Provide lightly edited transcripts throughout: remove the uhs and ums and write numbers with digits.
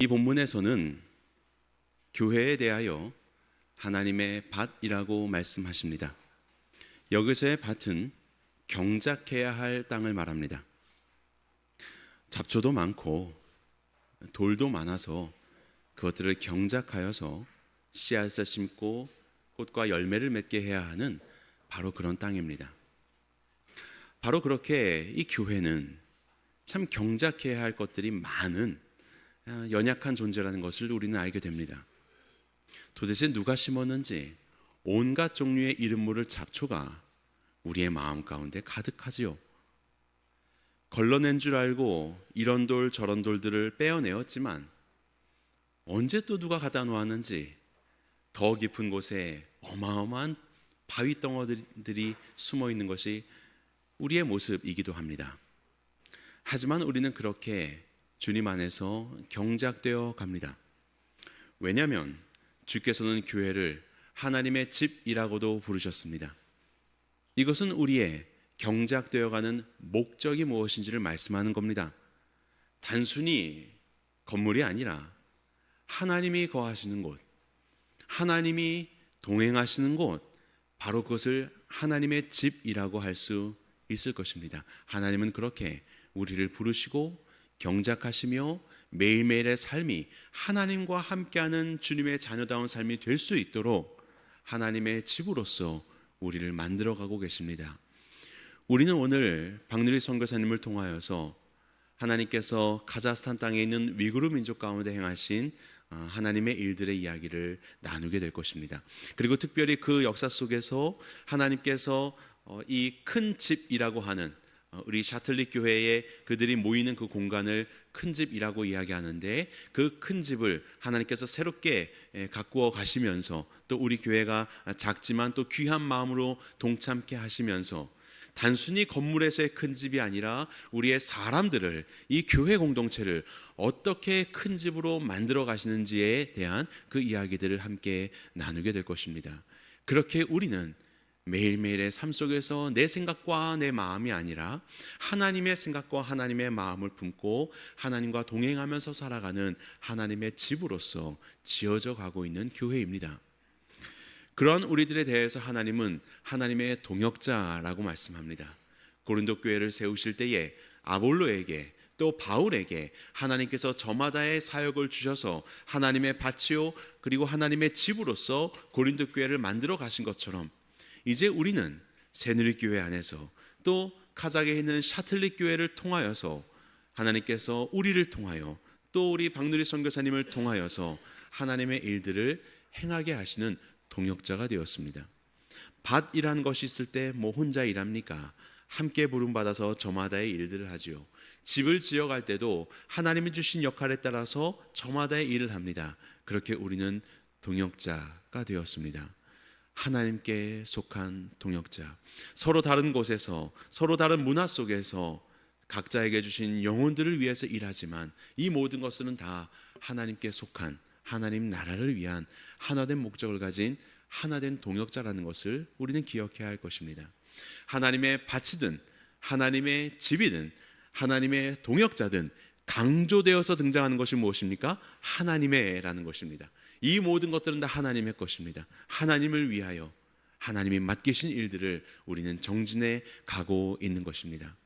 이 본문에서는 교회에 대하여 하나님의 밭이라고 말씀하십니다. 여기서의 밭은 경작해야 할 땅을 말합니다. 잡초도 많고 돌도 많아서 그것들을 경작하여서 씨앗을 심고 꽃과 열매를 맺게 해야 하는 바로 그런 땅입니다. 바로 그렇게 이 교회는 참 경작해야 할 것들이 많은 연약한 존재라는 것을 우리는 알게 됩니다. 도대체 누가 심었는지 온갖 종류의 이름 모를 잡초가 우리의 마음 가운데 가득하지요. 걸러낸 줄 알고 이런 돌 저런 돌들을 빼어내었지만 언제 또 누가 갖다 놓았는지 더 깊은 곳에 어마어마한 바위 덩어리들이 숨어 있는 것이 우리의 모습이기도 합니다. 하지만 우리는 그렇게 주님 안에서 경작되어 갑니다. 왜냐하면 주께서는 교회를 하나님의 집이라고도 부르셨습니다. 이것은 우리의 경작되어가는 목적이 무엇인지를 말씀하는 겁니다. 단순히 건물이 아니라 하나님이 거하시는 곳, 하나님이 동행하시는 곳, 바로 그것을 하나님의 집이라고 할 수 있을 것입니다. 하나님은 그렇게 우리를 부르시고 경작하시며 매일매일의 삶이 하나님과 함께하는 주님의 자녀다운 삶이 될 수 있도록 하나님의 집으로서 우리를 만들어가고 계십니다. 우리는 오늘 박누리 선교사님을 통하여서 하나님께서 카자흐스탄 땅에 있는 위구르 민족 가운데 행하신 하나님의 일들의 이야기를 나누게 될 것입니다. 그리고 특별히 그 역사 속에서 하나님께서 이 큰 집이라고 하는 우리 샤틀릭 교회에 그들이 모이는 그 공간을 큰 집이라고 이야기하는데, 그 큰 집을 하나님께서 새롭게 가꾸어 가시면서 또 우리 교회가 작지만 또 귀한 마음으로 동참케 하시면서 단순히 건물에서의 큰 집이 아니라 우리의 사람들을, 이 교회 공동체를 어떻게 큰 집으로 만들어 가시는지에 대한 그 이야기들을 함께 나누게 될 것입니다. 그렇게 우리는 매일매일의 삶 속에서 내 생각과 내 마음이 아니라 하나님의 생각과 하나님의 마음을 품고 하나님과 동행하면서 살아가는 하나님의 집으로서 지어져 가고 있는 교회입니다. 그런 우리들에 대해서 하나님은 하나님의 동역자라고 말씀합니다. 고린도 교회를 세우실 때에 아볼로에게 또 바울에게 하나님께서 저마다의 사역을 주셔서 하나님의 밭이요 그리고 하나님의 집으로서 고린도 교회를 만들어 가신 것처럼, 이제 우리는 새누리교회 안에서 또 카자흐에 있는 샤틀릭 교회를 통하여서 하나님께서 우리를 통하여 또 우리 박누리 선교사님을 통하여서 하나님의 일들을 행하게 하시는 동역자가 되었습니다. 밭이라는 것이 있을 때 뭐 혼자 일합니까? 함께 부름받아서 저마다의 일들을 하지요. 집을 지어갈 때도 하나님이 주신 역할에 따라서 저마다의 일을 합니다. 그렇게 우리는 동역자가 되었습니다. 하나님께 속한 동역자, 서로 다른 곳에서 서로 다른 문화 속에서 각자에게 주신 영혼들을 위해서 일하지만 이 모든 것은 다 하나님께 속한 하나님 나라를 위한 하나된 목적을 가진 하나된 동역자라는 것을 우리는 기억해야 할 것입니다. 하나님의 밭이든 하나님의 집이든 하나님의 동역자든 강조되어서 등장하는 것이 무엇입니까? 하나님의라는 것입니다. 이 모든 것들은 다 하나님의 것입니다. 하나님을 위하여 하나님이 맡기신 일들을 우리는 정진해 가고 있는 것입니다.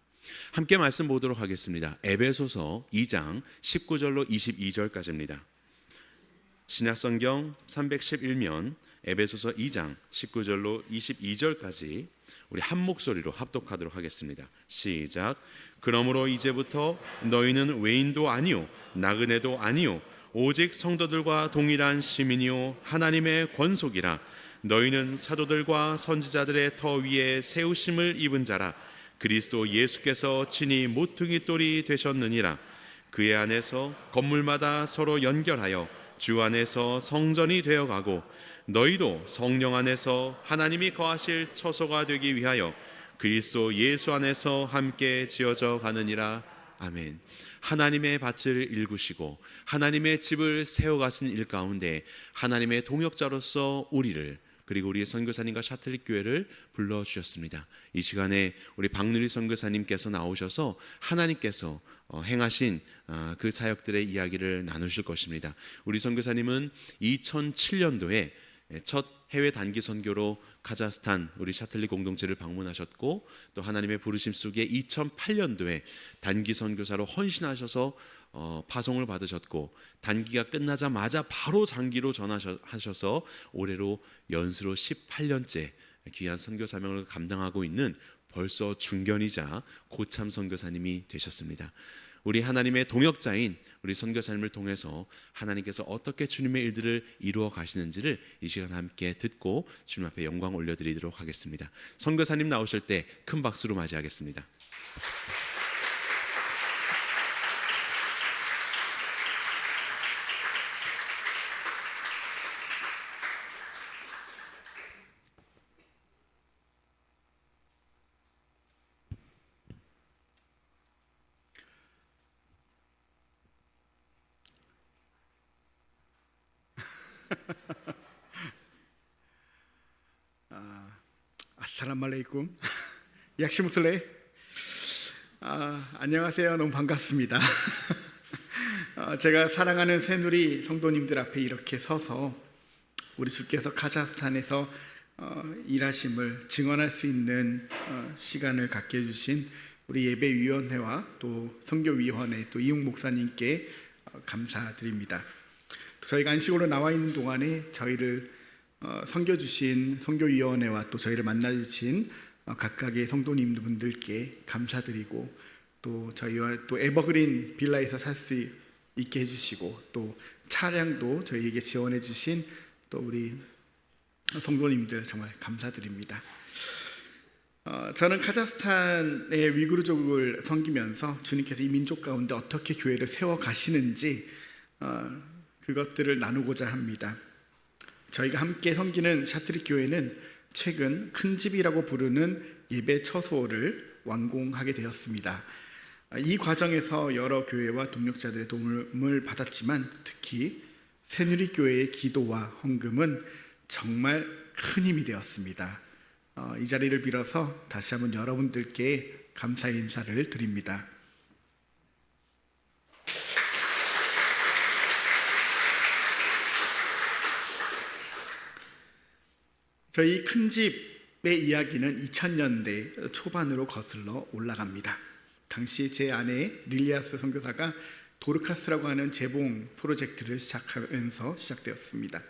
함께 말씀 보도록 하겠습니다. 에베소서 2장 19절로 22절까지입니다. 신약성경 311면 에베소서 2장 19절로 22절까지 우리 한 목소리로 합독하도록 하겠습니다. 시작. 그러므로 이제부터 너희는 외인도 아니요 나그네도 아니요 오직 성도들과 동일한 시민이요 하나님의 권속이라. 너희는 사도들과 선지자들의 터 위에 세우심을 입은 자라. 그리스도 예수께서 친히 모퉁이 돌이 되셨느니라. 그의 안에서 건물마다 서로 연결하여 주 안에서 성전이 되어가고 너희도 성령 안에서 하나님이 거하실 처소가 되기 위하여 그리스도 예수 안에서 함께 지어져 가느니라. 아멘. 하나님의 밭을 일구시고 하나님의 집을 세워가신 일 가운데 하나님의 동역자로서 우리를, 그리고 우리 선교사님과 샤틀릭 교회를 불러주셨습니다. 이 시간에 우리 박누리 선교사님께서 나오셔서 하나님께서 행하신 그 사역들의 이야기를 나누실 것입니다. 우리 선교사님은 2007년도에 첫 해외 단기 선교로 카자흐스탄 우리 샤틀리 공동체를 방문하셨고, 또 하나님의 부르심 속에 2008년도에 단기 선교사로 헌신하셔서 파송을 받으셨고, 단기가 끝나자마자 바로 장기로 전하셔서 올해로 연수로 18년째 귀한 선교 사명을 감당하고 있는 벌써 중견이자 고참 선교사님이 되셨습니다. 우리 하나님의 동역자인 우리 선교사님을 통해서 하나님께서 어떻게 주님의 일들을 이루어 가시는지를 이 시간 함께 듣고 주님 앞에 영광 올려드리도록 하겠습니다. 선교사님 나오실 때 큰 박수로 맞이하겠습니다. 아살라말레이쿰. 약시무슬레. 안녕하세요. 너무 반갑습니다. 제가 사랑하는 새누리 성도님들 앞에 이렇게 서서 우리 주께서 카자흐스탄에서 일하심을 증언할 수 있는 시간을 갖게 해주신 우리 예배위원회와 또 선교위원회 또 이용 목사님께 감사드립니다. 저희가 안식으로 나와 있는 동안에 저희를 섬겨주신 선교위원회와 또 저희를 만나주신 각각의 성도님분들께 감사드리고, 또 저희와 또 에버그린 빌라에서 살 수 있게 해주시고, 또 차량도 저희에게 지원해 주신 또 우리 성도님들 정말 감사드립니다. 저는 카자흐스탄의 위구르족을 섬기면서 주님께서 이 민족 가운데 어떻게 교회를 세워 가시는지 그것들을 나누고자 합니다. 저희가 함께 섬기는 샤트리 교회는 최근 큰 집이라고 부르는 예배 처소를 완공하게 되었습니다. 이 과정에서 여러 교회와 동력자들의 도움을 받았지만 특히 새누리 교회의 기도와 헌금은 정말 큰 힘이 되었습니다. 이 자리를 빌어서 다시 한번 여러분들께 감사의 인사를 드립니다. 저희 큰 집의 이야기는 2000년대 초반으로 거슬러 올라갑니다. 당시 제 아내 릴리아스 선교사가 도르카스라고 하는 재봉 프로젝트를 시작하면서 시작되었습니다.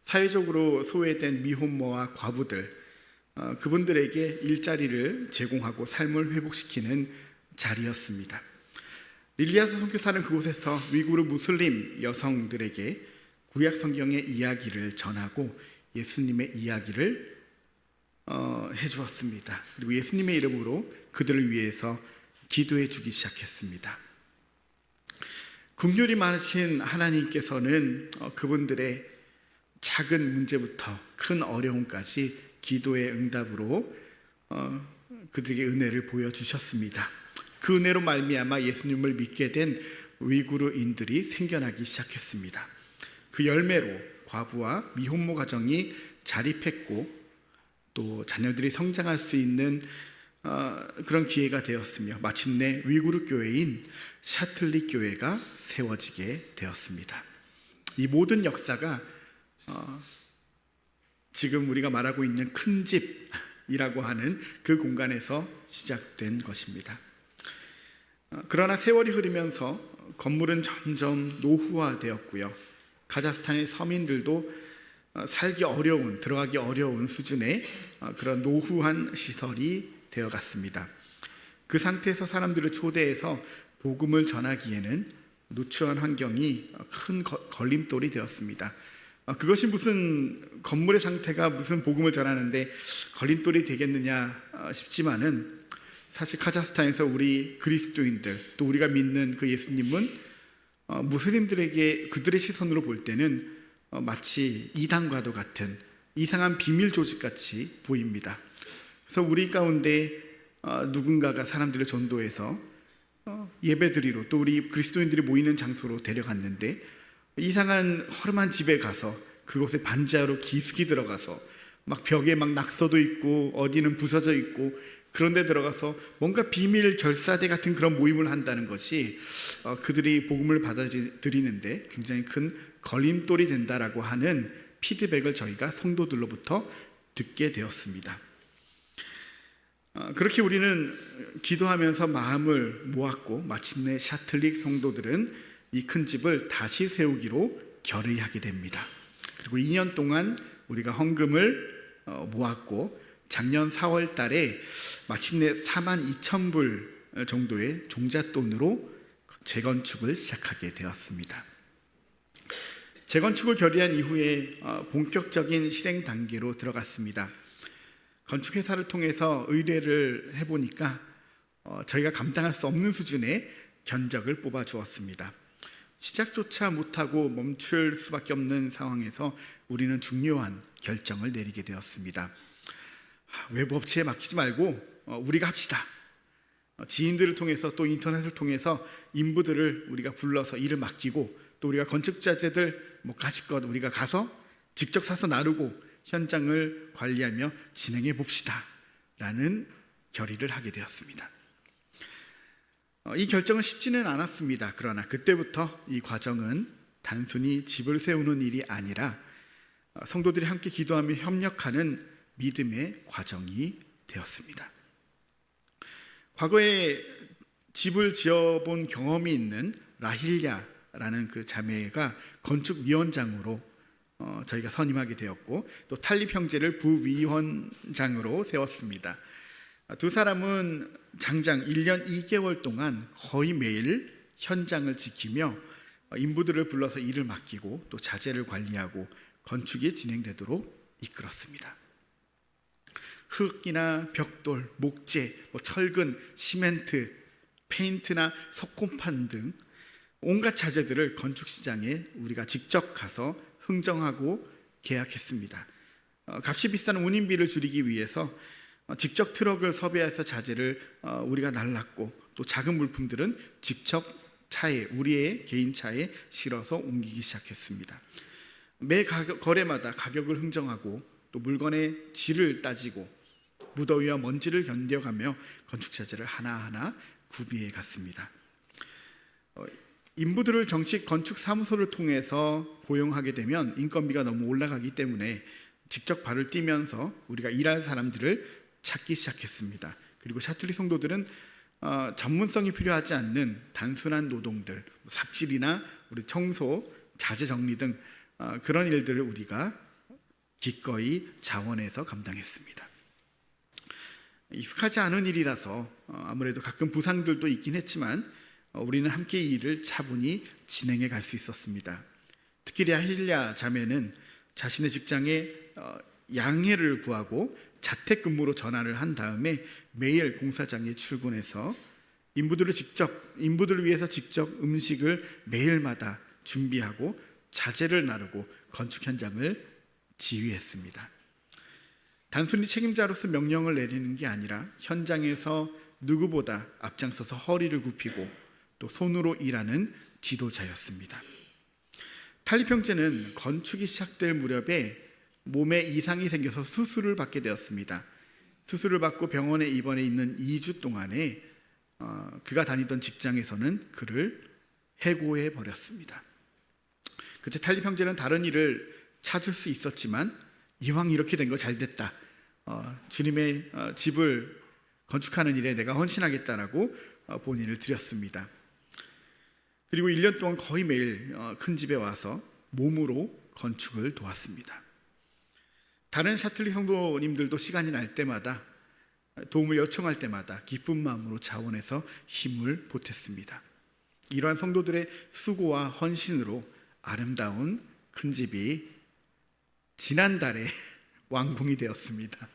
사회적으로 소외된 미혼모와 과부들, 그분들에게 일자리를 제공하고 삶을 회복시키는 자리였습니다. 릴리아스 선교사는 그곳에서 위구르 무슬림 여성들에게 구약 성경의 이야기를 전하고 예수님의 이야기를 해주었습니다. 그리고 예수님의 이름으로 그들을 위해서 기도해 주기 시작했습니다. 긍휼이 많으신 하나님께서는 그분들의 작은 문제부터 큰 어려움까지 기도의 응답으로 그들에게 은혜를 보여주셨습니다. 그 은혜로 말미암아 예수님을 믿게 된 위구르인들이 생겨나기 시작했습니다. 그 열매로 과부와 미혼모 가정이 자립했고 또 자녀들이 성장할 수 있는 그런 기회가 되었으며 마침내 위구르 교회인 샤틀리 교회가 세워지게 되었습니다. 이 모든 역사가 지금 우리가 말하고 있는 큰 집이라고 하는 그 공간에서 시작된 것입니다. 그러나 세월이 흐르면서 건물은 점점 노후화되었고요. 카자흐스탄의 서민들도 살기 어려운, 들어가기 어려운 수준의 그런 노후한 시설이 되어갔습니다. 그 상태에서 사람들을 초대해서 복음을 전하기에는 누추한 환경이 큰 걸림돌이 되었습니다. 그것이 무슨 건물의 상태가 무슨 복음을 전하는데 걸림돌이 되겠느냐 싶지만은, 사실 카자흐스탄에서 우리 그리스도인들 또 우리가 믿는 그 예수님은 무슬림들에게 그들의 시선으로 볼 때는 마치 이단과도 같은 이상한 비밀 조직같이 보입니다. 그래서 우리 가운데 누군가가 사람들을 전도해서 예배드리러 또 우리 그리스도인들이 모이는 장소로 데려갔는데, 이상한 허름한 집에 가서 그곳에 반지하로 깊숙이 들어가서 막 벽에 막 낙서도 있고 어디는 부서져 있고 그런데 들어가서 뭔가 비밀 결사대 같은 그런 모임을 한다는 것이 그들이 복음을 받아들이는데 굉장히 큰 걸림돌이 된다라고 하는 피드백을 저희가 성도들로부터 듣게 되었습니다. 그렇게 우리는 기도하면서 마음을 모았고 마침내 샤틀릭 성도들은 이 큰 집을 다시 세우기로 결의하게 됩니다. 그리고 2년 동안 우리가 헌금을 모았고 작년 4월 달에 마침내 42,000불 정도의 종잣돈으로 재건축을 시작하게 되었습니다. 재건축을 결의한 이후에 본격적인 실행 단계로 들어갔습니다. 건축회사를 통해서 의뢰를 해보니까 저희가 감당할 수 없는 수준의 견적을 뽑아주었습니다. 시작조차 못하고 멈출 수밖에 없는 상황에서 우리는 중요한 결정을 내리게 되었습니다. 외부 업체에 맡기지 말고 우리가 합시다. 지인들을 통해서 또 인터넷을 통해서 인부들을 우리가 불러서 일을 맡기고 또 우리가 건축자재들 가지껏 우리가 가서 직접 사서 나르고 현장을 관리하며 진행해 봅시다 라는 결의를 하게 되었습니다. 이 결정은 쉽지는 않았습니다. 그러나 그때부터 이 과정은 단순히 집을 세우는 일이 아니라 성도들이 함께 기도하며 협력하는 믿음의 과정이 되었습니다. 과거에 집을 지어본 경험이 있는 라힐야라는 그 자매가 건축위원장으로 저희가 선임하게 되었고 또 탈립 형제를 부위원장으로 세웠습니다. 두 사람은 장장 1년 2개월 동안 거의 매일 현장을 지키며 인부들을 불러서 일을 맡기고 또 자재를 관리하고 건축이 진행되도록 이끌었습니다. 흙이나 벽돌, 목재, 철근, 시멘트, 페인트나 석고판 등 온갖 자재들을 건축 시장에 우리가 직접 가서 흥정하고 계약했습니다. 값이 비싼 운임비를 줄이기 위해서 직접 트럭을 섭외해서 자재를 우리가 날랐고 또 작은 물품들은 직접 차에 우리의 개인 차에 실어서 옮기기 시작했습니다. 매 거래마다 가격을 흥정하고 또 물건의 질을 따지고 무더위와 먼지를 견뎌가며 건축 자재를 하나하나 구비해 갔습니다. 인부들을 정식 건축 사무소를 통해서 고용하게 되면 인건비가 너무 올라가기 때문에 직접 발을 떼면서 우리가 일할 사람들을 찾기 시작했습니다. 그리고 샤틀릭 성도들은 전문성이 필요하지 않는 단순한 노동들, 삽질이나 우리 청소, 자재 정리 등 그런 일들을 우리가 기꺼이 자원해서 감당했습니다. 익숙하지 않은 일이라서 아무래도 가끔 부상들도 있긴 했지만 우리는 함께 이 일을 차분히 진행해 갈 수 있었습니다. 특히 라힐야 자매는 자신의 직장에 양해를 구하고 자택근무로 전환을 한 다음에 매일 공사장에 출근해서 인부들을 위해서 직접 음식을 매일마다 준비하고 자재를 나르고 건축 현장을 지휘했습니다. 단순히 책임자로서 명령을 내리는 게 아니라 현장에서 누구보다 앞장서서 허리를 굽히고 또 손으로 일하는 지도자였습니다. 탈립 형제는 건축이 시작될 무렵에 몸에 이상이 생겨서 수술을 받게 되었습니다. 수술을 받고 병원에 입원해 있는 2주 동안에 그가 다니던 직장에서는 그를 해고해 버렸습니다. 그때 탈립 형제는 다른 일을 찾을 수 있었지만 이왕 이렇게 된 거 잘 됐다. 주님의 집을 건축하는 일에 내가 헌신하겠다라고 본인을 드렸습니다. 그리고 1년 동안 거의 매일 큰 집에 와서 몸으로 건축을 도왔습니다. 다른 샤틀릭 성도님들도 시간이 날 때마다 도움을 요청할 때마다 기쁜 마음으로 자원해서 힘을 보탰습니다. 이러한 성도들의 수고와 헌신으로 아름다운 큰 집이 지난달에 완공이 되었습니다.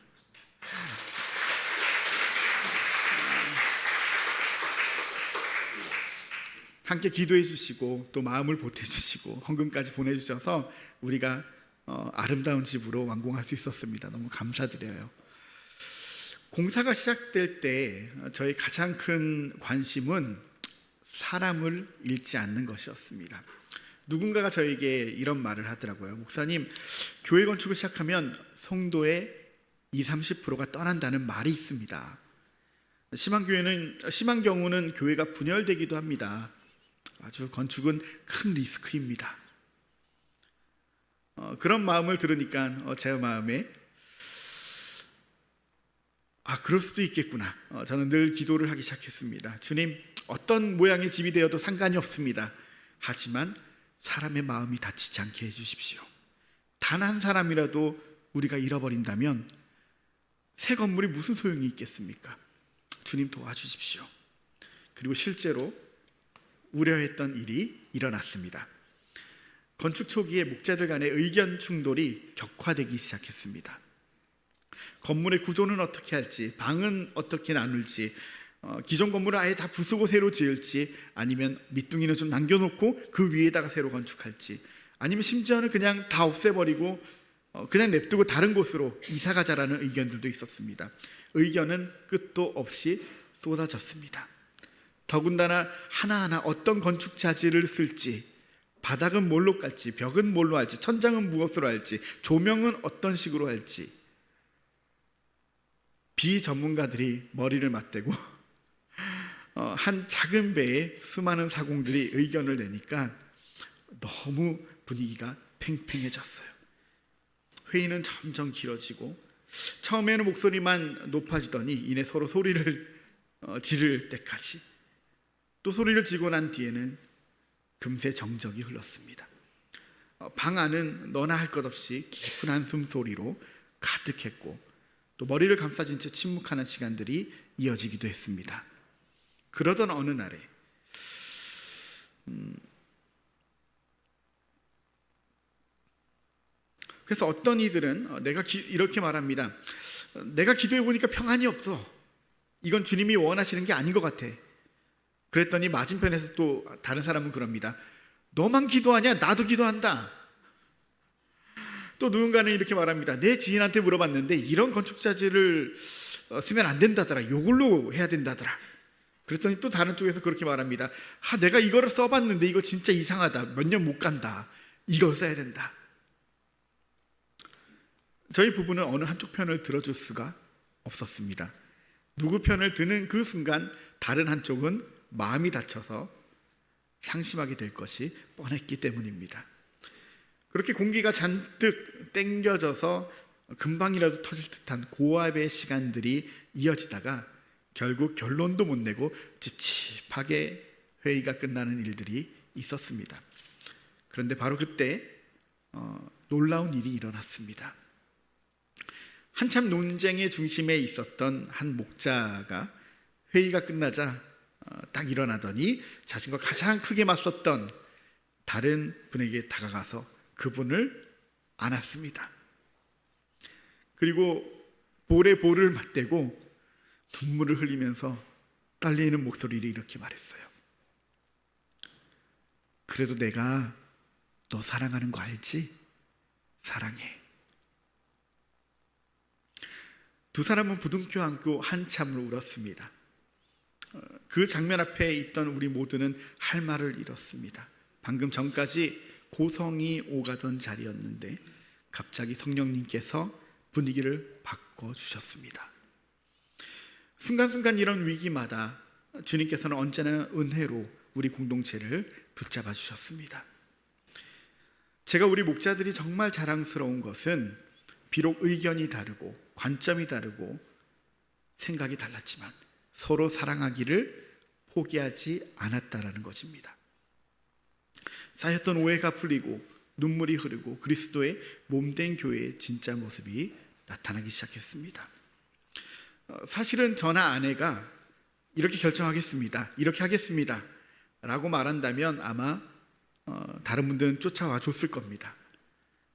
함께 기도해 주시고 또 마음을 보태 주시고 헌금까지 보내주셔서 우리가 아름다운 집으로 완공할 수 있었습니다. 너무 감사드려요. 공사가 시작될 때 저희 가장 큰 관심은 사람을 잃지 않는 것이었습니다. 누군가가 저에게 이런 말을 하더라고요. 목사님, 교회 건축을 시작하면 성도의 20-30%가 떠난다는 말이 있습니다. 심한 경우는 교회가 분열되기도 합니다. 아주 건축은 큰 리스크입니다. 그런 마음을 들으니까 제 마음에 그럴 수도 있겠구나. 저는 늘 기도를 하기 시작했습니다. 주님, 어떤 모양의 집이 되어도 상관이 없습니다. 하지만 사람의 마음이 다치지 않게 해주십시오. 단 한 사람이라도 우리가 잃어버린다면 새 건물이 무슨 소용이 있겠습니까? 주님 도와주십시오. 그리고 실제로 우려했던 일이 일어났습니다. 건축 초기에 목자들 간의 의견 충돌이 격화되기 시작했습니다. 건물의 구조는 어떻게 할지, 방은 어떻게 나눌지, 기존 건물을 아예 다 부수고 새로 지을지, 아니면 밑둥이는 좀 남겨놓고 그 위에다가 새로 건축할지, 아니면 심지어는 그냥 다 없애버리고 그냥 냅두고 다른 곳으로 이사가자라는 의견들도 있었습니다. 의견은 끝도 없이 쏟아졌습니다. 더군다나 하나하나 어떤 건축 자재를 쓸지, 바닥은 뭘로 깔지, 벽은 뭘로 할지, 천장은 무엇으로 할지, 조명은 어떤 식으로 할지, 비전문가들이 머리를 맞대고 한 작은 배에 수많은 사공들이 의견을 내니까 너무 분위기가 팽팽해졌어요. 회의는 점점 길어지고 처음에는 목소리만 높아지더니 이내 서로 소리를 지를 때까지, 또 소리를 지고 난 뒤에는 금세 정적이 흘렀습니다. 방 안은 너나 할 것 없이 깊은 한숨 소리로 가득했고, 또 머리를 감싸진 채 침묵하는 시간들이 이어지기도 했습니다. 그러던 어느 날에 그래서 어떤 이들은 이렇게 말합니다. 내가 기도해 보니까 평안이 없어. 이건 주님이 원하시는 게 아닌 것 같아. 그랬더니 맞은편에서 또 다른 사람은 그럽니다. 너만 기도하냐? 나도 기도한다. 또 누군가는 이렇게 말합니다. 내 지인한테 물어봤는데 이런 건축자재를 쓰면 안 된다더라. 이걸로 해야 된다더라. 그랬더니 또 다른 쪽에서 그렇게 말합니다. 내가 이거를 써봤는데 이거 진짜 이상하다. 몇 년 못 간다. 이걸 써야 된다. 저희 부부는 어느 한쪽 편을 들어줄 수가 없었습니다. 누구 편을 드는 그 순간 다른 한쪽은 마음이 다쳐서 상심하게 될 것이 뻔했기 때문입니다. 그렇게 공기가 잔뜩 땡겨져서 금방이라도 터질 듯한 고압의 시간들이 이어지다가 결국 결론도 못 내고 찝찝하게 회의가 끝나는 일들이 있었습니다. 그런데 바로 그때 놀라운 일이 일어났습니다. 한참 논쟁의 중심에 있었던 한 목자가 회의가 끝나자 딱 일어나더니 자신과 가장 크게 맞섰던 다른 분에게 다가가서 그분을 안았습니다. 그리고 볼에 볼을 맞대고 눈물을 흘리면서 떨리는 목소리로 이렇게 말했어요. 그래도 내가 너 사랑하는 거 알지? 사랑해. 두 사람은 부둥켜 안고 한참을 울었습니다. 그 장면 앞에 있던 우리 모두는 할 말을 잃었습니다. 방금 전까지 고성이 오가던 자리였는데 갑자기 성령님께서 분위기를 바꿔주셨습니다. 순간순간 이런 위기마다 주님께서는 언제나 은혜로 우리 공동체를 붙잡아 주셨습니다. 제가 우리 목자들이 정말 자랑스러운 것은 비록 의견이 다르고 관점이 다르고 생각이 달랐지만 서로 사랑하기를 포기하지 않았다라는 것입니다. 쌓였던 오해가 풀리고 눈물이 흐르고 그리스도의 몸된 교회의 진짜 모습이 나타나기 시작했습니다. 사실은 저나 아내가 이렇게 결정하겠습니다, 이렇게 하겠습니다 라고 말한다면 아마 다른 분들은 쫓아와 줬을 겁니다.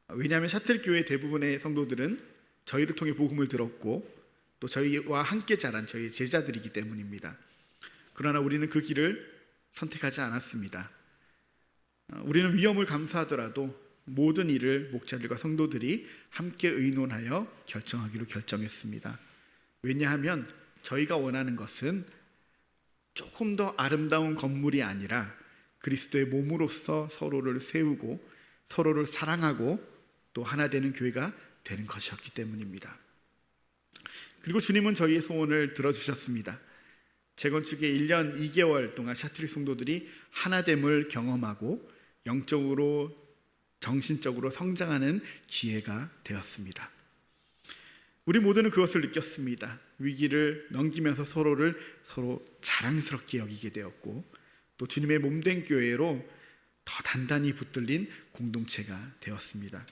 왜냐하면 샤틀교회 대부분의 성도들은 저희를 통해 복음을 들었고 또 저희와 함께 자란 저희의 제자들이기 때문입니다. 그러나 우리는 그 길을 선택하지 않았습니다. 우리는 위험을 감수하더라도 모든 일을 목자들과 성도들이 함께 의논하여 결정하기로 결정했습니다. 왜냐하면 저희가 원하는 것은 조금 더 아름다운 건물이 아니라 그리스도의 몸으로서 서로를 세우고 서로를 사랑하고 또 하나 되는 교회가 되는 것이었기 때문입니다. 그리고 주님은 저희의 소원을 들어주셨습니다. 재건축의 1년 2개월 동안 샤트리 성도들이 하나됨을 경험하고 영적으로 정신적으로 성장하는 기회가 되었습니다. 우리 모두는 그것을 느꼈습니다. 위기를 넘기면서 서로 자랑스럽게 여기게 되었고, 또 주님의 몸된 교회로 더 단단히 붙들린 공동체가 되었습니다.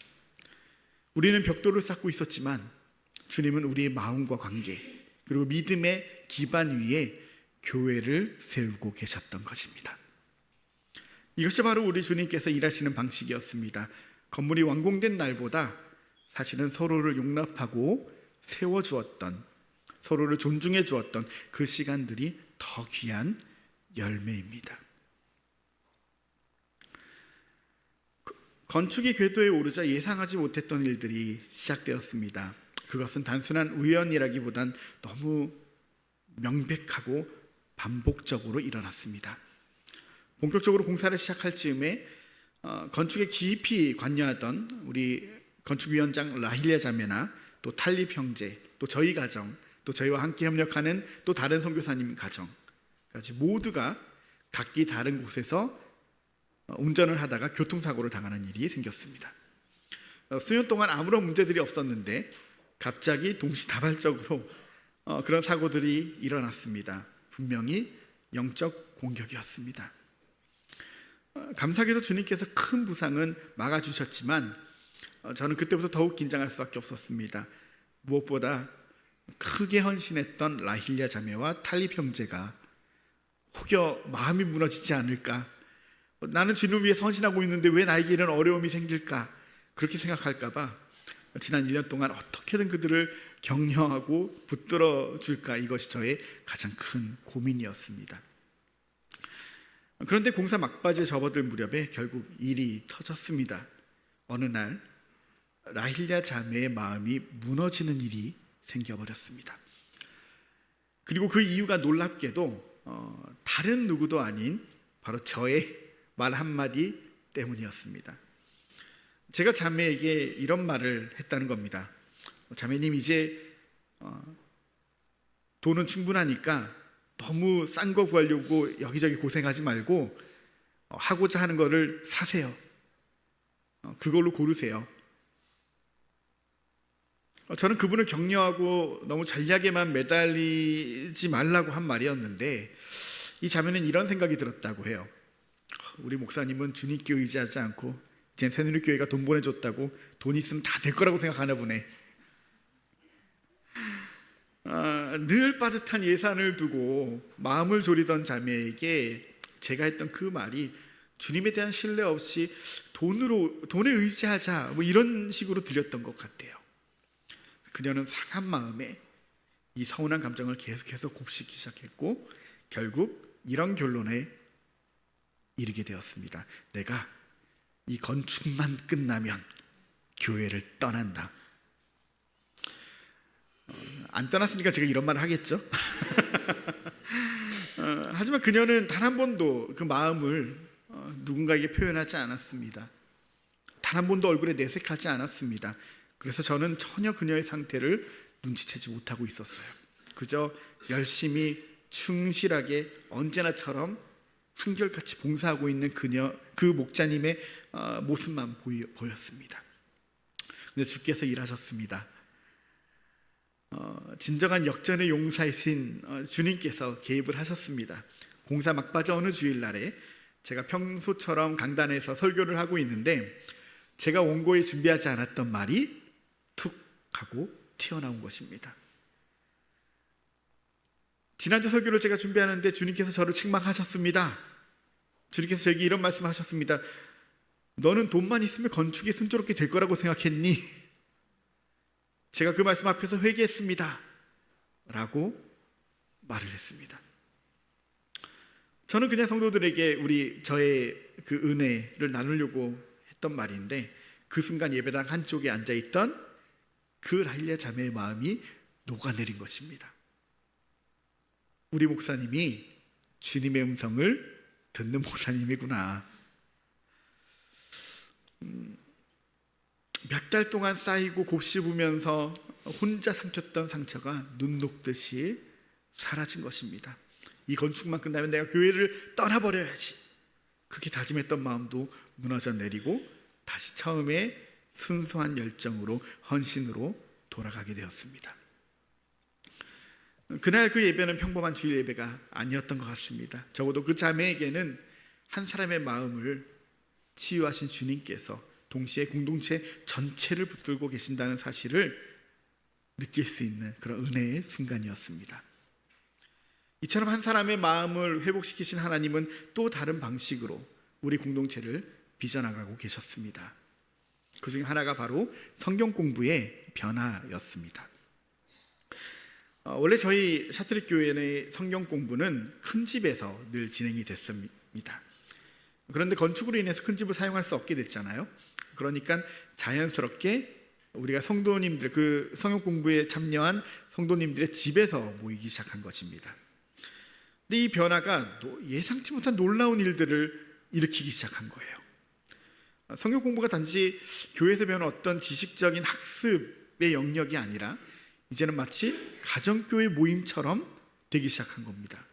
우리는 벽돌을 쌓고 있었지만 주님은 우리의 마음과 관계 그리고 믿음의 기반 위에 교회를 세우고 계셨던 것입니다. 이것이 바로 우리 주님께서 일하시는 방식이었습니다. 건물이 완공된 날보다 사실은 서로를 용납하고 세워주었던, 서로를 존중해 주었던 그 시간들이 더 귀한 열매입니다. 건축이 궤도에 오르자 예상하지 못했던 일들이 시작되었습니다. 그것은 단순한 우연이라기보단 너무 명백하고 반복적으로 일어났습니다. 본격적으로 공사를 시작할 즈음에 건축에 깊이 관여하던 우리 건축위원장 라힐야 자매나 또 탈립 형제, 또 저희 가정, 또 저희와 함께 협력하는 또 다른 선교사님 가정까지 모두가 각기 다른 곳에서 운전을 하다가 교통사고를 당하는 일이 생겼습니다. 수년 동안 아무런 문제들이 없었는데 갑자기 동시다발적으로 그런 사고들이 일어났습니다. 분명히 영적 공격이었습니다. 감사하게도 주님께서 큰 부상은 막아주셨지만 저는 그때부터 더욱 긴장할 수밖에 없었습니다. 무엇보다 크게 헌신했던 라힐야 자매와 탈립 형제가 혹여 마음이 무너지지 않을까, 나는 주님을 위해 헌신하고 있는데 왜 나에게 이런 어려움이 생길까, 그렇게 생각할까 봐 지난 1년 동안 어떻게든 그들을 격려하고 붙들어 줄까, 이것이 저의 가장 큰 고민이었습니다. 그런데 공사 막바지에 접어들 무렵에 결국 일이 터졌습니다. 어느 날 라힐야 자매의 마음이 무너지는 일이 생겨버렸습니다. 그리고 그 이유가 놀랍게도 다른 누구도 아닌 바로 저의 말 한마디 때문이었습니다. 제가 자매에게 이런 말을 했다는 겁니다. 자매님, 이제 돈은 충분하니까 너무 싼 거 구하려고 여기저기 고생하지 말고 하고자 하는 거를 사세요. 그걸로 고르세요. 저는 그분을 격려하고 너무 전략에만 매달리지 말라고 한 말이었는데, 이 자매는 이런 생각이 들었다고 해요. 우리 목사님은 주님께 의지하지 않고 이제 새누리교회가 돈 보내줬다고 돈 있으면 다 될 거라고 생각하나 보네. 늘 빠듯한 예산을 두고 마음을 졸이던 자매에게 제가 했던 그 말이 주님에 대한 신뢰 없이 돈에 의지하자, 뭐 이런 식으로 들렸던 것 같아요. 그녀는 상한 마음에 이 서운한 감정을 계속해서 곱씹기 시작했고 결국 이런 결론에 이르게 되었습니다. 내가 이 건축만 끝나면 교회를 떠난다. 안 떠났으니까 제가 이런 말을 하겠죠. 하지만 그녀는 단 한 번도 그 마음을 누군가에게 표현하지 않았습니다. 단 한 번도 얼굴에 내색하지 않았습니다. 그래서 저는 전혀 그녀의 상태를 눈치채지 못하고 있었어요. 그저 열심히 충실하게 언제나처럼 한결같이 봉사하고 있는 그 목자님의 모습만 보였습니다. 근데 주께서 일하셨습니다. 진정한 역전의 용사이신 주님께서 개입을 하셨습니다. 공사 막바지 어느 주일날에 제가 평소처럼 강단에서 설교를 하고 있는데 제가 원고에 준비하지 않았던 말이 툭 하고 튀어나온 것입니다. 지난주 설교를 제가 준비하는데 주님께서 저를 책망하셨습니다. 주님께서 저에게 이런 말씀을 하셨습니다. 너는 돈만 있으면 건축이 순조롭게 될 거라고 생각했니? 제가 그 말씀 앞에서 회개했습니다 라고 말을 했습니다. 저는 그냥 성도들에게 저의 그 은혜를 나누려고 했던 말인데 그 순간 예배당 한쪽에 앉아있던 그 라힐야 자매의 마음이 녹아내린 것입니다. 우리 목사님이 주님의 음성을 듣는 목사님이구나. 몇 달 동안 쌓이고 곱씹으면서 혼자 삼켰던 상처가 눈 녹듯이 사라진 것입니다. 이 건축만 끝나면 내가 교회를 떠나버려야지. 그렇게 다짐했던 마음도 무너져 내리고 다시 처음에 순수한 열정으로, 헌신으로 돌아가게 되었습니다. 그날 그 예배는 평범한 주일 예배가 아니었던 것 같습니다. 적어도 그 자매에게는 한 사람의 마음을 치유하신 주님께서 동시에 공동체 전체를 붙들고 계신다는 사실을 느낄 수 있는 그런 은혜의 순간이었습니다. 이처럼 한 사람의 마음을 회복시키신 하나님은 또 다른 방식으로 우리 공동체를 빚어나가고 계셨습니다. 그 중에 하나가 바로 성경 공부의 변화였습니다. 원래 저희 샤트릭 교회의 성경 공부는 큰 집에서 늘 진행이 됐습니다. 그런데 건축으로 인해서 큰 집을 사용할 수 없게 됐잖아요. 그러니까 자연스럽게 우리가 성도님들, 그 성경 공부에 참여한 성도님들의 집에서 모이기 시작한 것입니다. 근데 이 변화가 예상치 못한 놀라운 일들을 일으키기 시작한 거예요. 성경 공부가 단지 교회에서 배우는 어떤 지식적인 학습의 영역이 아니라 이제는 마치 가정교회 모임처럼 되기 시작한 겁니다.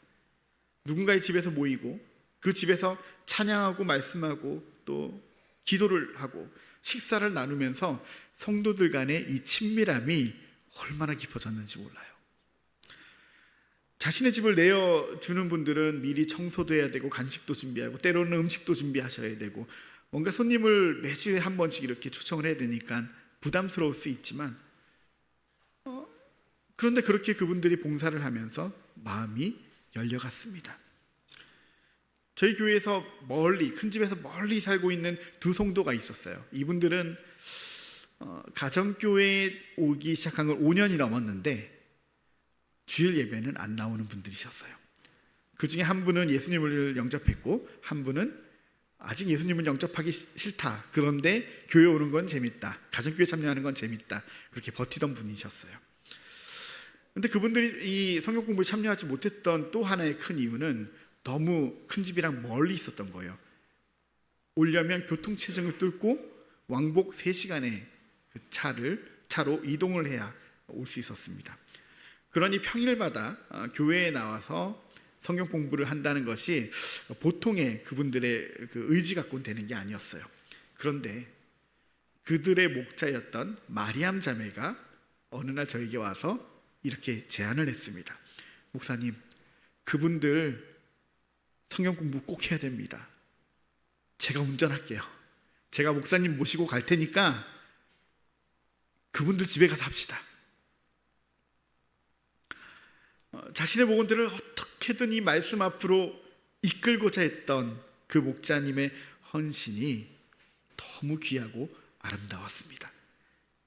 누군가의 집에서 모이고 그 집에서 찬양하고 말씀하고 또 기도를 하고 식사를 나누면서 성도들 간의 이 친밀함이 얼마나 깊어졌는지 몰라요. 자신의 집을 내어주는 분들은 미리 청소도 해야 되고 간식도 준비하고 때로는 음식도 준비하셔야 되고 뭔가 손님을 매주에 한 번씩 이렇게 초청을 해야 되니까 부담스러울 수 있지만 그런데 그렇게 그분들이 봉사를 하면서 마음이 열려갔습니다. 저희 교회에서 멀리, 큰 집에서 멀리 살고 있는 두 성도가 있었어요. 이분들은 가정교회에 오기 시작한 걸 5년이 넘었는데 주일 예배는 안 나오는 분들이셨어요. 그 중에 한 분은 예수님을 영접했고 한 분은 아직 예수님을 영접하기 싫다. 그런데 교회 오는 건 재밌다. 가정교회 참여하는 건 재밌다. 그렇게 버티던 분이셨어요. 그런데 그분들이 이 성경 공부에 참여하지 못했던 또 하나의 큰 이유는 너무 큰 집이랑 멀리 있었던 거예요. 오려면 교통체증을 뚫고 왕복 3시간의 그 차로 이동을 해야 올 수 있었습니다. 그러니 평일마다 교회에 나와서 성경 공부를 한다는 것이 보통의 그분들의 그 의지 갖고는 되는 게 아니었어요. 그런데 그들의 목자였던 마리암 자매가 어느 날 저에게 와서 이렇게 제안을 했습니다. 목사님, 그분들 성경 공부 꼭 해야 됩니다. 제가 운전할게요. 제가 목사님 모시고 갈 테니까 그분들 집에 가서 합시다. 자신의 목원들을 어떻게든 이 말씀 앞으로 이끌고자 했던 그 목자님의 헌신이 너무 귀하고 아름다웠습니다.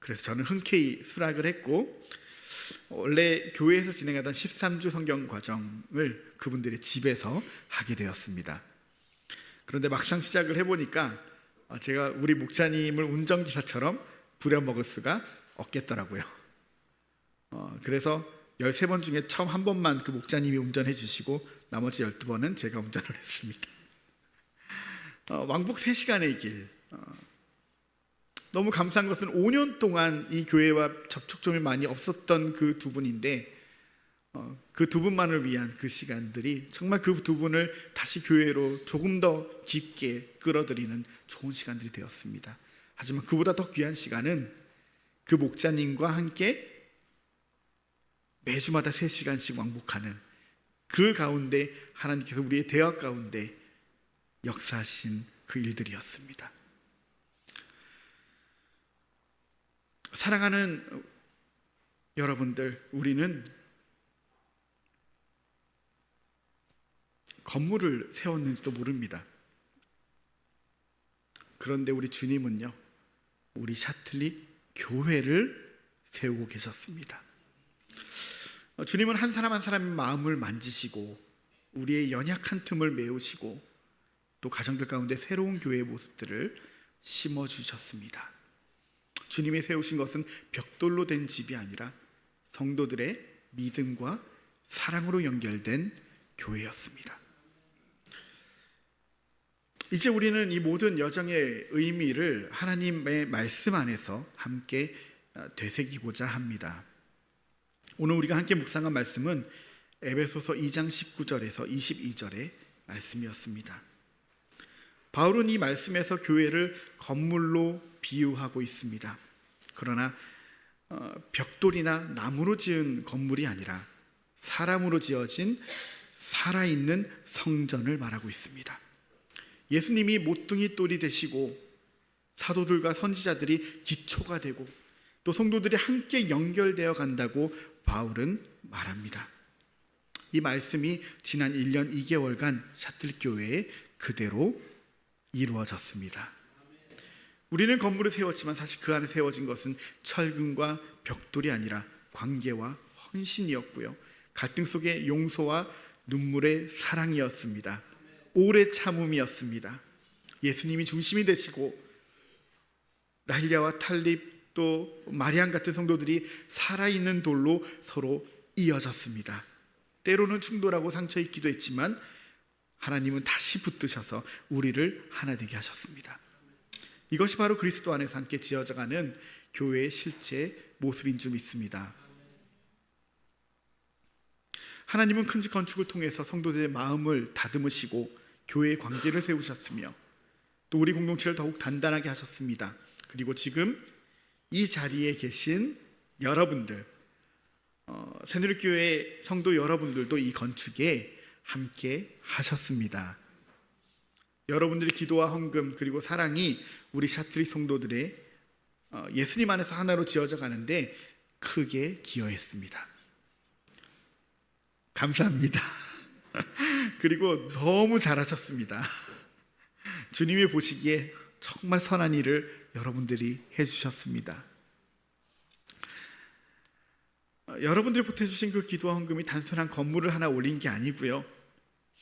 그래서 저는 흔쾌히 수락을 했고 원래 교회에서 진행하던 13주 성경 과정을 그분들의 집에서 하게 되었습니다. 그런데 막상 시작을 해보니까 제가 우리 목자님을 운전기사처럼 부려먹을 수가 없겠더라고요. 그래서 13번 중에 처음 한 번만 그 목자님이 운전해 주시고 나머지 12번은 제가 운전을 했습니다. 왕복 3시간의 길. 너무 감사한 것은 5년 동안 이 교회와 접촉점이 많이 없었던 그 두 분인데 그 두 분만을 위한 그 시간들이 정말 그 두 분을 다시 교회로 조금 더 깊게 끌어들이는 좋은 시간들이 되었습니다. 하지만 그보다 더 귀한 시간은 그 목자님과 함께 매주마다 3시간씩 왕복하는 그 가운데 하나님께서 우리의 대화 가운데 역사하신 그 일들이었습니다. 사랑하는 여러분들, 우리는 건물을 세웠는지도 모릅니다. 그런데 우리 주님은요, 우리 샤틀릭 교회를 세우고 계셨습니다. 주님은 한 사람 한 사람의 마음을 만지시고 우리의 연약한 틈을 메우시고 또 가정들 가운데 새로운 교회의 모습들을 심어주셨습니다. 주님이 세우신 것은 벽돌로 된 집이 아니라 성도들의 믿음과 사랑으로 연결된 교회였습니다. 이제 우리는 이 모든 여정의 의미를 하나님의 말씀 안에서 함께 되새기고자 합니다. 오늘 우리가 함께 묵상한 말씀은 에베소서 2장 19절에서 22절의 말씀이었습니다. 바울은 이 말씀에서 교회를 건물로 비유하고 있습니다. 그러나 벽돌이나 나무로 지은 건물이 아니라 사람으로 지어진 살아있는 성전을 말하고 있습니다. 예수님이 모퉁이 돌이 되시고 사도들과 선지자들이 기초가 되고 또 성도들이 함께 연결되어 간다고 바울은 말합니다. 이 말씀이 지난 1년 2개월간 샤틀교회에 그대로 이루어졌습니다. 우리는 건물을 세웠지만 사실 그 안에 세워진 것은 철근과 벽돌이 아니라 관계와 헌신이었고요, 갈등 속의 용서와 눈물의 사랑이었습니다. 오래 참음이었습니다. 예수님이 중심이 되시고 라힐랴와 탈립 또 마리안 같은 성도들이 살아있는 돌로 서로 이어졌습니다. 때로는 충돌하고 상처 입기도 했지만 하나님은 다시 붙드셔서 우리를 하나 되게 하셨습니다. 이것이 바로 그리스도 안에서 함께 지어져가는 교회의 실제 모습인 줄 믿습니다. 하나님은 큰 건축을 통해서 성도들의 마음을 다듬으시고 교회의 관계를 세우셨으며 또 우리 공동체를 더욱 단단하게 하셨습니다. 그리고 지금 이 자리에 계신 여러분들, 새누리교회 성도 여러분들도 이 건축에 함께 하셨습니다. 여러분들의 기도와 헌금 그리고 사랑이 우리 샤트리 성도들의 예수님 안에서 하나로 지어져 가는데 크게 기여했습니다. 감사합니다. 그리고 너무 잘하셨습니다. 주님이 보시기에 정말 선한 일을 여러분들이 해주셨습니다. 여러분들이 보태주신 그 기도와 헌금이 단순한 건물을 하나 올린 게 아니고요,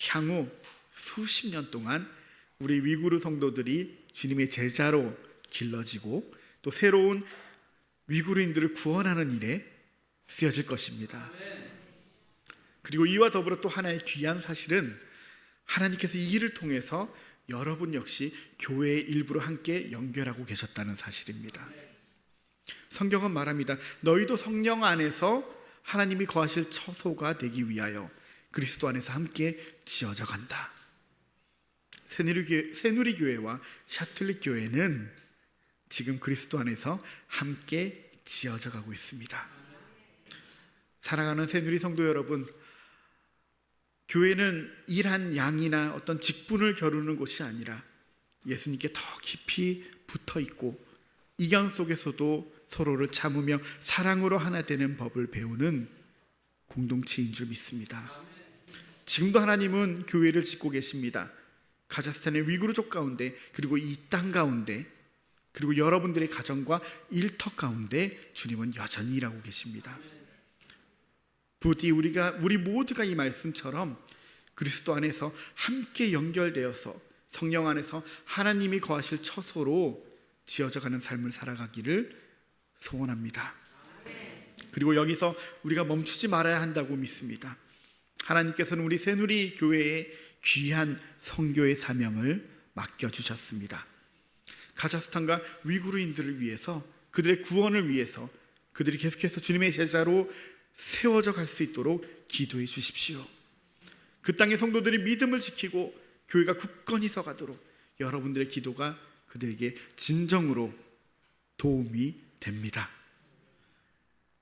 향후 수십 년 동안 우리 위구르 성도들이 주님의 제자로 길러지고 또 새로운 위구르인들을 구원하는 일에 쓰여질 것입니다. 그리고 이와 더불어 또 하나의 귀한 사실은 하나님께서 이 일을 통해서 여러분 역시 교회의 일부로 함께 연결하고 계셨다는 사실입니다. 성경은 말합니다. 너희도 성령 안에서 하나님이 거하실 처소가 되기 위하여 그리스도 안에서 함께 지어져 간다. 새누리교회와 샤틀릿교회는 지금 그리스도 안에서 함께 지어져 가고 있습니다. 사랑하는 새누리 성도 여러분, 교회는 일한 양이나 어떤 직분을 겨루는 곳이 아니라 예수님께 더 깊이 붙어 있고 이견 속에서도 서로를 참으며 사랑으로 하나 되는 법을 배우는 공동체인 줄 믿습니다. 지금도 하나님은 교회를 짓고 계십니다. 카자흐스탄의 위구르족 가운데, 그리고 이 땅 가운데, 그리고 여러분들의 가정과 일터 가운데 주님은 여전히 일하고 계십니다. 부디 우리 모두가 이 말씀처럼 그리스도 안에서 함께 연결되어서 성령 안에서 하나님이 거하실 처소로 지어져가는 삶을 살아가기를 소원합니다. 그리고 여기서 우리가 멈추지 말아야 한다고 믿습니다. 하나님께서는 우리 새누리 교회에 귀한 선교의 사명을 맡겨주셨습니다. 카자흐스탄과 위구르인들을 위해서, 그들의 구원을 위해서 그들이 계속해서 주님의 제자로 세워져 갈 수 있도록 기도해 주십시오. 그 땅의 성도들이 믿음을 지키고 교회가 굳건히 서가도록 여러분들의 기도가 그들에게 진정으로 도움이 됩니다.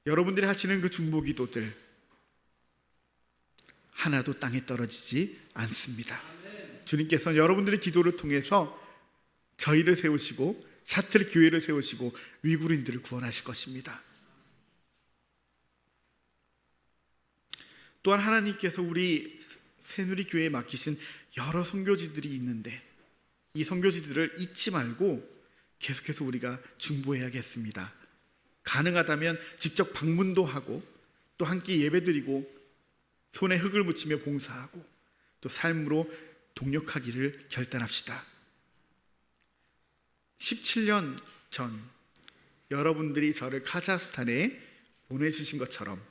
여러분들이 하시는 그 중보기도들 하나도 땅에 떨어지지 않습니다. 주님께서는 여러분들의 기도를 통해서 저희를 세우시고 샤틀 교회를 세우시고 위구르인들을 구원하실 것입니다. 또한 하나님께서 우리 새누리 교회에 맡기신 여러 선교지들이 있는데 이 선교지들을 잊지 말고 계속해서 우리가 중보해야겠습니다. 가능하다면 직접 방문도 하고 또 함께 예배드리고 손에 흙을 묻히며 봉사하고 또 삶으로 동력하기를 결단합시다. 17년 전 여러분들이 저를 카자흐스탄에 보내주신 것처럼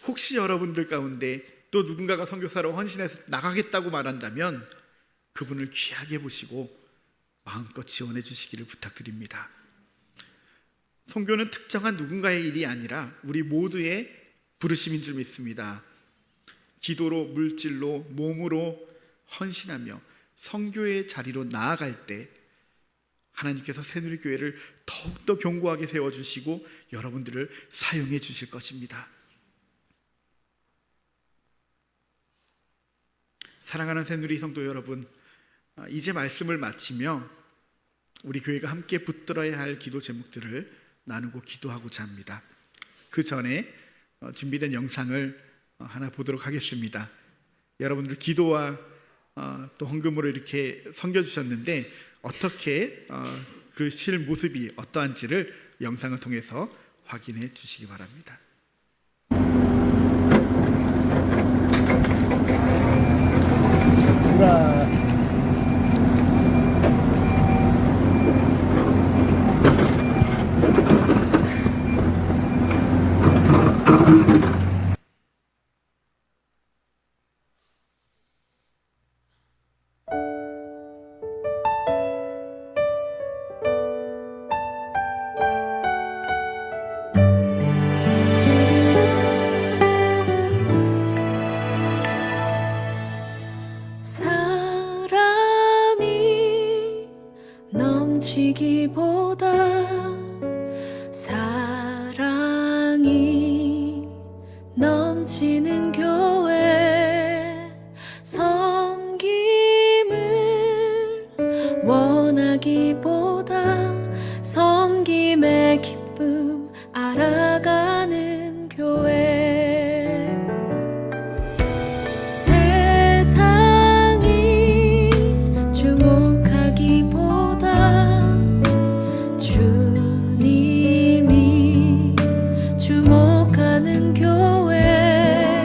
혹시 여러분들 가운데 또 누군가가 선교사로 헌신해서 나가겠다고 말한다면 그분을 귀하게 보시고 마음껏 지원해 주시기를 부탁드립니다. 선교는 특정한 누군가의 일이 아니라 우리 모두의 부르심인 줄 믿습니다. 기도로, 물질로, 몸으로 헌신하며 선교의 자리로 나아갈 때 하나님께서 새누리교회를 더욱더 견고하게 세워주시고 여러분들을 사용해 주실 것입니다. 사랑하는 새누리 성도 여러분, 이제 말씀을 마치며 우리 교회가 함께 붙들어야 할 기도 제목들을 나누고 기도하고자 합니다. 그 전에 준비된 영상을 하나 보도록 하겠습니다. 여러분들 기도와 또 헌금으로 이렇게 섬겨주셨는데 어떻게 그 실 모습이 어떠한지를 영상을 통해서 확인해 주시기 바랍니다. 사람이 넘치기보다 사랑이 넘치는 교회, 섬김을 원하기보다 섬김의 기쁨 알아가는 교회, 세상이 주목하기보다 주님이 주목하는 교회,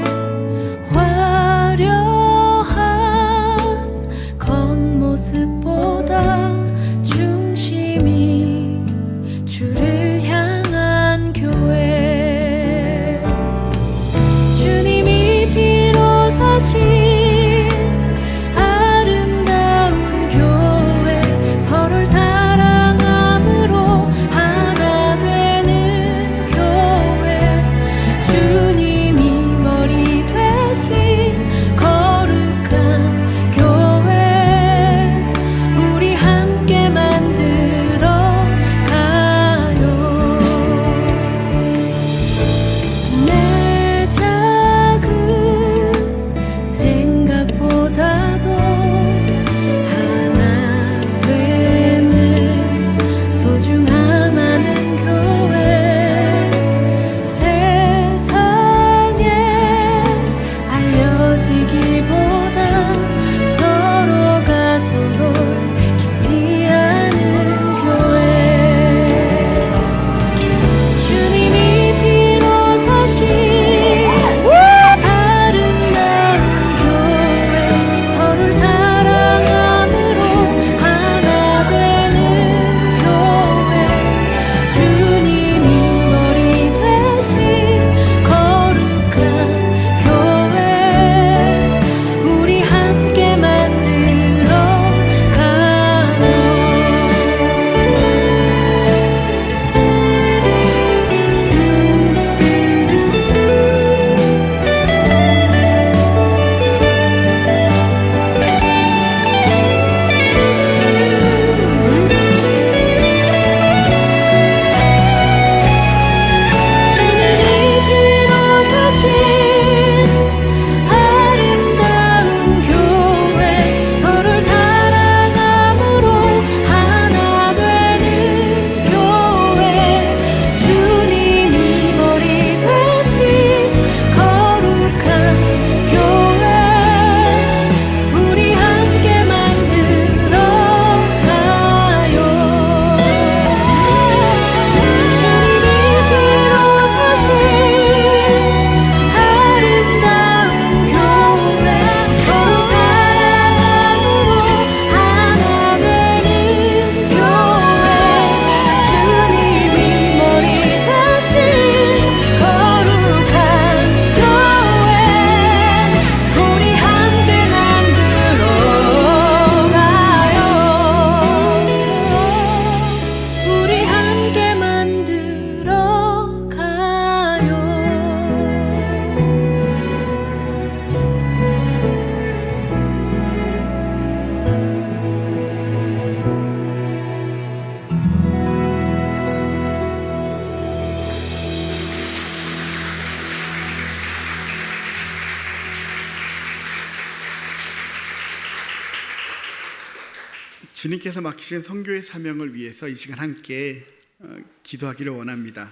주님께서 맡기신 선교의 사명을 위해서 이 시간 함께 기도하기를 원합니다.